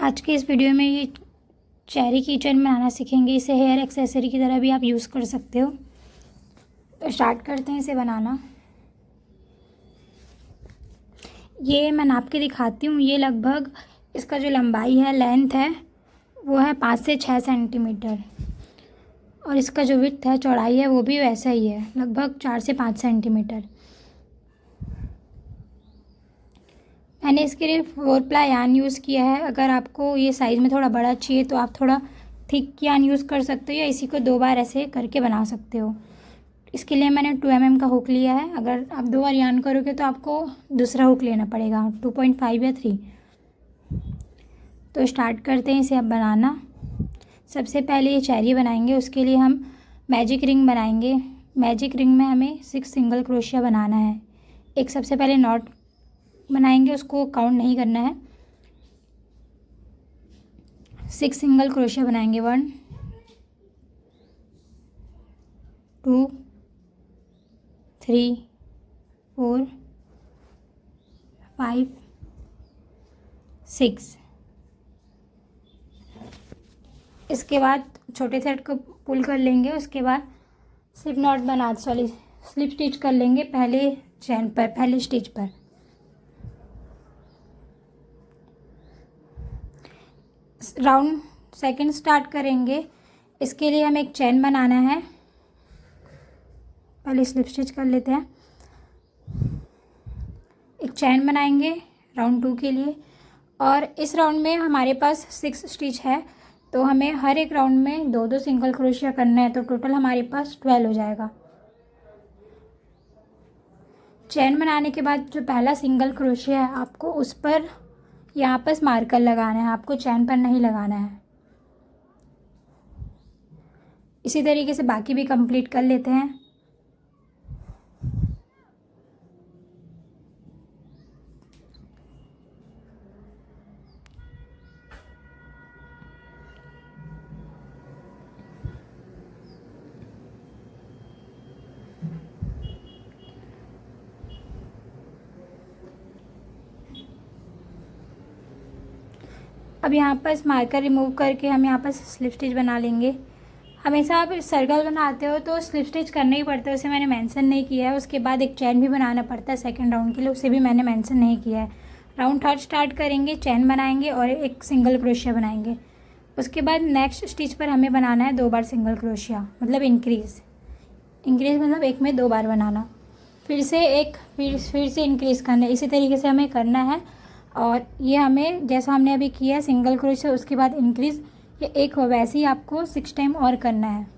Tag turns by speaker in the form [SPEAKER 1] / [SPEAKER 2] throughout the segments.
[SPEAKER 1] आज के इस वीडियो में ये चेरी की चेन बनाना सीखेंगे। इसे हेयर एक्सेसरी की तरह भी आप यूज़ कर सकते हो। तो स्टार्ट करते हैं इसे बनाना। ये मैं नाप के दिखाती हूँ। ये लगभग इसका जो लंबाई है, लेंथ है, वो है 5 से 6 सेंटीमीटर। और इसका जो विड्थ है, चौड़ाई है, वो भी वैसा ही है, लगभग 4 से 5 सेंटीमीटर। मैंने इसके लिए 4 प्लाई यार्न यूज़ किया है। अगर आपको ये साइज़ में थोड़ा बड़ा चाहिए तो आप थोड़ा थिक यार्न यूज़ कर सकते हो, या इसी को 2 बार ऐसे करके बना सकते हो। इसके लिए मैंने 2 mm का हुक लिया है। अगर आप 2 बार यार्न करोगे तो आपको दूसरा हुक लेना पड़ेगा, 2.5 या 3। तो स्टार्ट करते हैं इसे अब बनाना। सबसे पहले ये चेरी बनाएंगे। उसके लिए हम मैजिक रिंग बनाएंगे। मैजिक रिंग में हमें 6 सिंगल क्रोशिया बनाना है। एक सबसे पहले नॉट बनाएंगे, उसको काउंट नहीं करना है। 6 सिंगल क्रोशिया बनाएंगे। 1 2 3 4 5 6। इसके बाद छोटे थ्रेड को पुल कर लेंगे। उसके बाद स्लिप नॉट स्लिप स्टिच कर लेंगे पहले चेन पर, पहले स्टिच पर। राउंड सेकंड स्टार्ट करेंगे। इसके लिए हमें एक चेन बनाना है। पहले स्लिप स्टिच कर लेते हैं। एक चेन बनाएंगे राउंड 2 के लिए। और इस राउंड में हमारे पास 6 स्टिच है, तो हमें हर एक राउंड में 2-2 सिंगल क्रोशिया करना है। तो टोटल हमारे पास 12 हो जाएगा। चेन बनाने के बाद जो पहला सिंगल क्रोशिया है, आपको उस पर यहाँ पर मार्कर लगाना है, आपको चेन पर नहीं लगाना है। इसी तरीके से बाकी भी कंप्लीट कर लेते हैं। अब यहाँ पर इस मार्कर रिमूव करके हम यहाँ पर स्लिप स्टिच बना लेंगे। हमेशा आप सर्कल बनाते हो तो स्लिप स्टिच करना ही पड़ता है, उसे मैंने मेंशन नहीं किया है। उसके बाद एक चेन भी बनाना पड़ता है सेकंड राउंड के लिए, उसे भी मैंने मेंशन नहीं किया है। राउंड थर्ड स्टार्ट करेंगे, चेन बनाएंगे और एक सिंगल क्रोशिया बनाएंगे। उसके बाद नेक्स्ट स्टिच पर हमें बनाना है 2 बार सिंगल क्रोशिया, मतलब इंक्रीज़ मतलब एक में 2 बार बनाना। फिर से इंक्रीज़ करना है। इसी तरीके से हमें करना है। और ये हमें जैसा हमने अभी किया है सिंगल क्रोशिया, उसके बाद इंक्रीज़, ये एक हो, वैसे ही आपको 6 टाइम और करना है।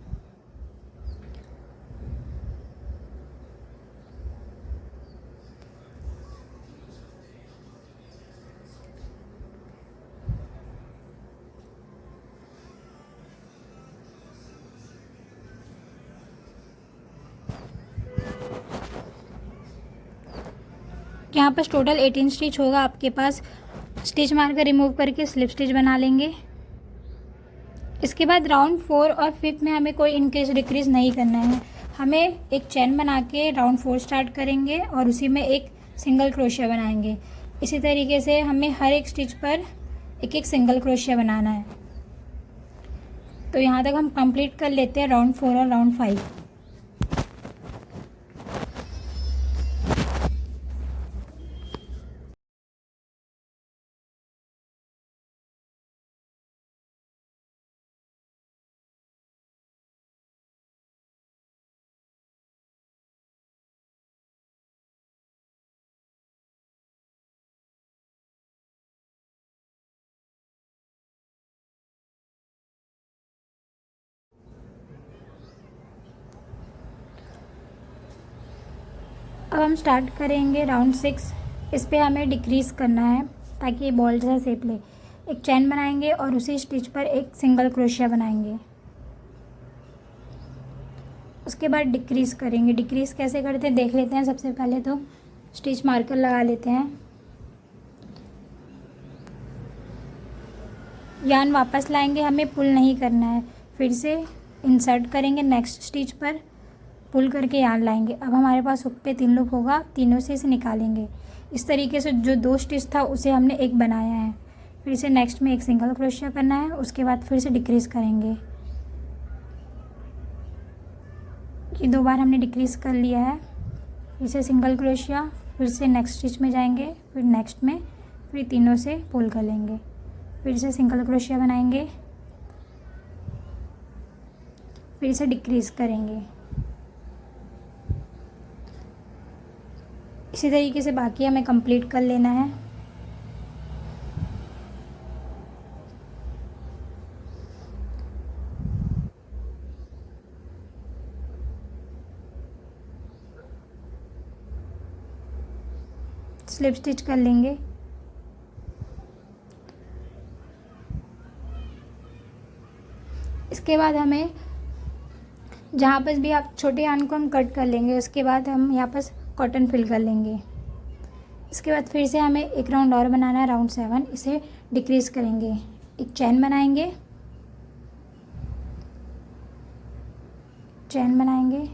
[SPEAKER 1] यहाँ पर टोटल 18 स्टिच होगा आपके पास। स्टिच मार्कर रिमूव करके स्लिप स्टिच बना लेंगे। इसके बाद राउंड 4 और 5 में हमें कोई इंक्रीज डिक्रीज नहीं करना है। हमें एक चेन बना के राउंड 4 स्टार्ट करेंगे और उसी में एक सिंगल क्रोशिया बनाएंगे। इसी तरीके से हमें हर एक स्टिच पर एक एक सिंगल क्रोशिया बनाना है। तो यहाँ तक हम कंप्लीट कर लेते हैं राउंड 4 और राउंड 5। अब हम स्टार्ट करेंगे राउंड 6। इस पे हमें डिक्रीज़ करना है ताकि ये बॉल जैसा शेप ले। एक चेन बनाएंगे और उसी स्टिच पर एक सिंगल क्रोशिया बनाएंगे। उसके बाद डिक्रीज़ करेंगे। डिक्रीज़ कैसे करते हैं देख लेते हैं। सबसे पहले तो स्टिच मार्कर लगा लेते हैं। यार्न वापस लाएंगे, हमें पुल नहीं करना है। फिर से इंसर्ट करेंगे नेक्स्ट स्टिच पर, पुल करके यार्न लाएंगे। अब हमारे पास हुक पे 3 लूप होगा, तीनों से इसे निकालेंगे। इस तरीके से जो 2 स्टिच था उसे हमने एक बनाया है। फिर इसे नेक्स्ट में एक सिंगल क्रोशिया करना है, उसके बाद फिर से डिक्रीज़ करेंगे। ये 2 बार हमने डिक्रीज़ कर लिया है। फिर से सिंगल क्रोशिया, फिर से नेक्स्ट स्टिच में जाएंगे, फिर नेक्स्ट में, फिर तीनों से पुल कर लेंगे, फिर से सिंगल क्रोशिया बनाएंगे, फिर इसे डिक्रीज़ करेंगे। इसी तरीके से बाकी हमें कंप्लीट कर लेना है। स्लिप स्टिच कर लेंगे। इसके बाद हमें जहाँ पर भी आप छोटे यार्न को हम कट कर लेंगे, उसके बाद हम यहाँ पर कॉटन फिल कर लेंगे। इसके बाद फिर से हमें एक राउंड और बनाना है, राउंड 7। इसे डिक्रीज़ करेंगे, एक चैन बनाएंगे,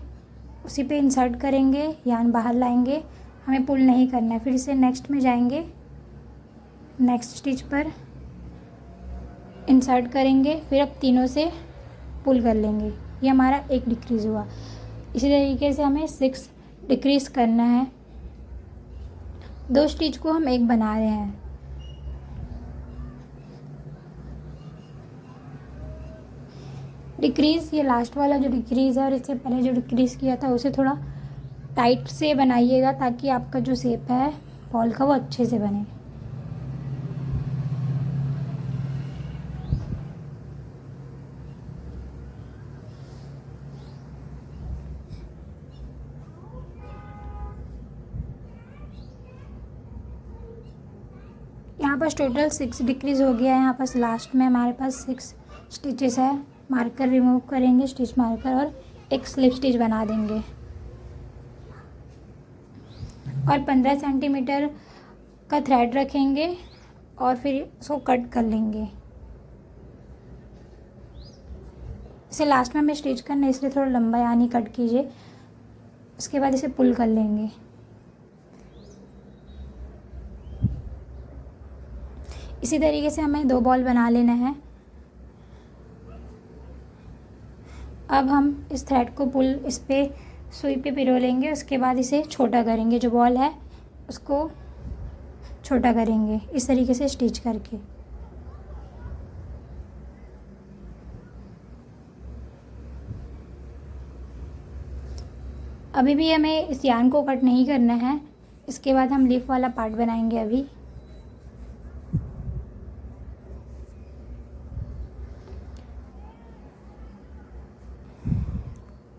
[SPEAKER 1] उसी पे इंसर्ट करेंगे, यार्न बाहर लाएंगे, हमें पुल नहीं करना है। फिर से नेक्स्ट में जाएंगे, नेक्स्ट स्टिच पर इंसर्ट करेंगे, फिर अब तीनों से पुल कर लेंगे। ये हमारा एक डिक्रीज़ हुआ। इसी तरीके से हमें 6 डिक्रीज़ करना है। 2 स्टिच को हम एक बना रहे हैं। डिक्रीज़, ये लास्ट वाला जो डिक्रीज़ है और इससे पहले जो डिक्रीज़ किया था उसे थोड़ा टाइट से बनाइएगा ताकि आपका जो शेप है बॉल का वो अच्छे से बने। यहाँ पर टोटल 6 डिक्रीज़ हो गया है। यहाँ पर लास्ट में हमारे पास 6 स्टिचेस है। मार्कर रिमूव करेंगे, स्टिच मार्कर, और एक स्लिप स्टिच बना देंगे और 15 सेंटीमीटर का थ्रेड रखेंगे और फिर इसको कट कर लेंगे। इसे लास्ट में हमें स्टिच करना है, इसलिए थोड़ा लंबा यानी कट कीजिए। उसके बाद इसे पुल कर लेंगे। इसी तरीके से हमें 2 बॉल बना लेना है। अब हम इस थ्रेड को पुल इस पे सुई पे पिरो लेंगे। उसके बाद इसे छोटा करेंगे, जो बॉल है उसको छोटा करेंगे इस तरीके से स्टिच करके। अभी भी हमें इस यार्न को कट नहीं करना है। इसके बाद हम लीफ वाला पार्ट बनाएंगे। अभी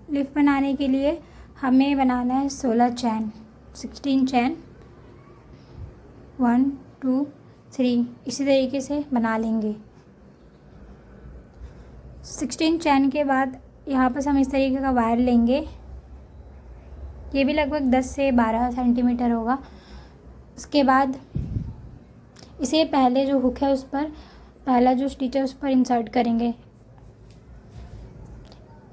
[SPEAKER 1] लीफ बनाने के लिए हमें बनाना है 16 चैन, 16 चैन, 1 2 3 इसी तरीके से बना लेंगे। 16 चैन के बाद यहाँ पर हम इस तरीके का वायर लेंगे। ये भी लगभग 10 से 12 सेंटीमीटर होगा। उसके बाद इसे पहले जो हुक है उस पर, पहला जो स्टिच है उस पर इंसर्ट करेंगे।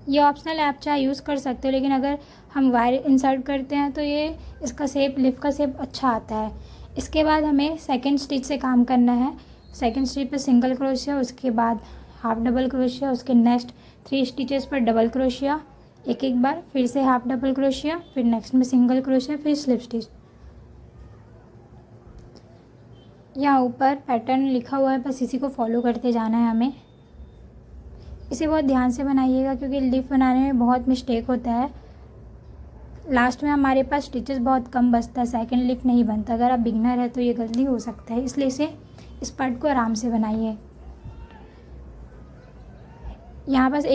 [SPEAKER 1] ये ऑप्शनल है, आप चाहे यूज़ कर सकते हो, लेकिन अगर हम वायर इंसर्ट करते हैं तो ये इसका शेप, लिफ का शेप अच्छा आता है। इसके बाद हमें सेकंड स्टिच से काम करना है। सेकंड स्टिच पर सिंगल क्रोशिया, उसके बाद हाफ डबल क्रोशिया, उसके नेक्स्ट 3 स्टिचेस पर डबल क्रोशिया एक बार, फिर से हाफ डबल क्रोशिया, फिर नेक्स्ट में सिंगल क्रोशिया, फिर स्लिप स्टिच। यहाँ ऊपर पैटर्न लिखा हुआ है, बस इसी को फॉलो करते जाना है हमें। इसे बहुत ध्यान से बनाइएगा क्योंकि लीफ बनाने में बहुत मिस्टेक होता है। लास्ट में हमारे पास स्टिचेस बहुत कम बचता है, सेकंड लीफ नहीं बनता। अगर आप बिगनर है तो ये गलती हो सकता है, इसलिए इस पार्ट को आराम से बनाइए। यहाँ बस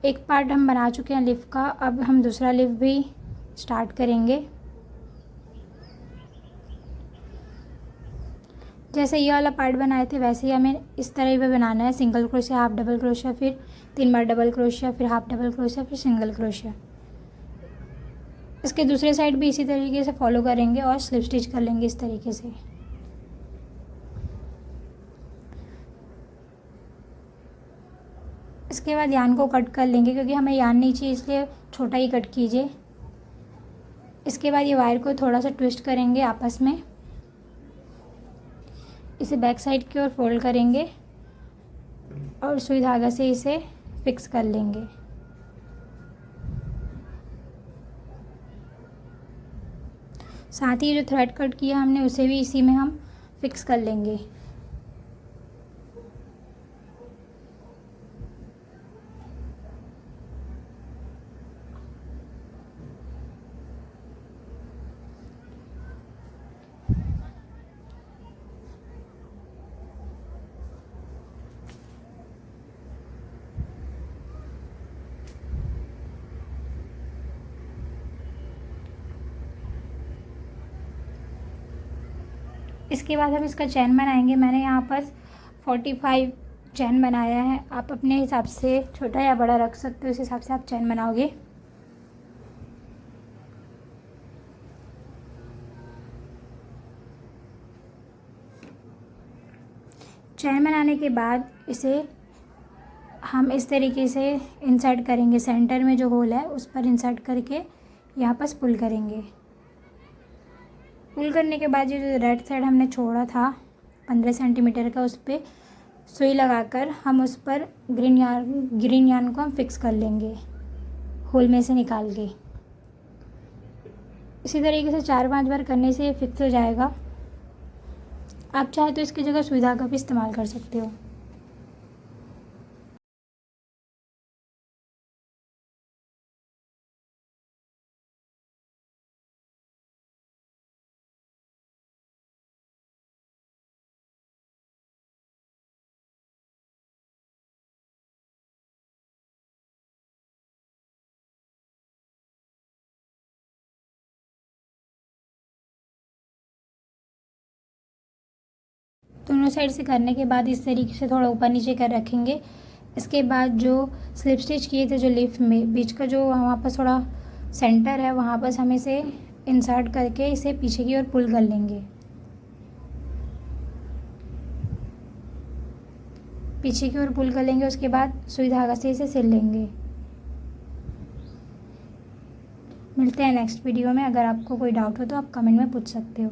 [SPEAKER 1] एक पार्ट हम बना चुके हैं लीफ का। अब हम दूसरा लीफ भी स्टार्ट करेंगे। जैसे ये वाला पार्ट बनाए थे वैसे ही हमें इस तरह भी बनाना है। Single crochet, half double crochet, फिर 3 बार डबल क्रोशिया, फिर हाफ डबल क्रोशिया, फिर सिंगल क्रोशिया। इसके दूसरे साइड भी इसी तरीके से फॉलो करेंगे और स्लिप स्टिच कर लेंगे इस तरीके से। इसके बाद यार्न को कट कर लेंगे क्योंकि हमें यार्न नहीं चाहिए, इसलिए छोटा ही कट कीजिए। इसके बाद ये वायर को थोड़ा सा ट्विस्ट करेंगे आपस में। इसे बैक साइड की ओर फोल्ड करेंगे और सुई धागा से इसे फिक्स कर लेंगे। साथ ही जो थ्रेड कट किया हमने उसे भी इसी में हम फिक्स कर लेंगे। इसके बाद हम इसका चैन बनाएंगे। मैंने यहाँ पर 45 चैन बनाया है। आप अपने हिसाब से छोटा या बड़ा रख सकते हो, उस हिसाब से आप चैन बनाओगे। चैन बनाने के बाद इसे हम इस तरीके से इंसर्ट करेंगे। सेंटर में जो होल है उस पर इंसर्ट करके यहाँ पर पुल करेंगे। पुल करने के बाद ये जो रेड साइड हमने छोड़ा था 15 सेंटीमीटर का, उस पर सुई लगाकर हम उस पर ग्रीन यार्न को हम फिक्स कर लेंगे होल में से निकाल के। इसी तरीके से 4-5 बार करने से ये फिक्स हो जाएगा। आप चाहे तो इसकी जगह सुई धागा भी इस्तेमाल कर सकते हो। दोनों साइड से करने के बाद इस तरीके से थोड़ा ऊपर नीचे कर रखेंगे। इसके बाद जो स्लिप स्टिच किए थे, जो लीफ में बीच का जो वहाँ पर थोड़ा सेंटर है, वहाँ पर हम इसे इंसर्ट करके इसे पीछे की ओर पुल कर लेंगे। पीछे की ओर पुल कर लेंगे। उसके बाद सुई धागा से इसे सिल लेंगे। मिलते हैं नेक्स्ट वीडियो में। अगर आपको कोई डाउट हो तो आप कमेंट में पूछ सकते हो।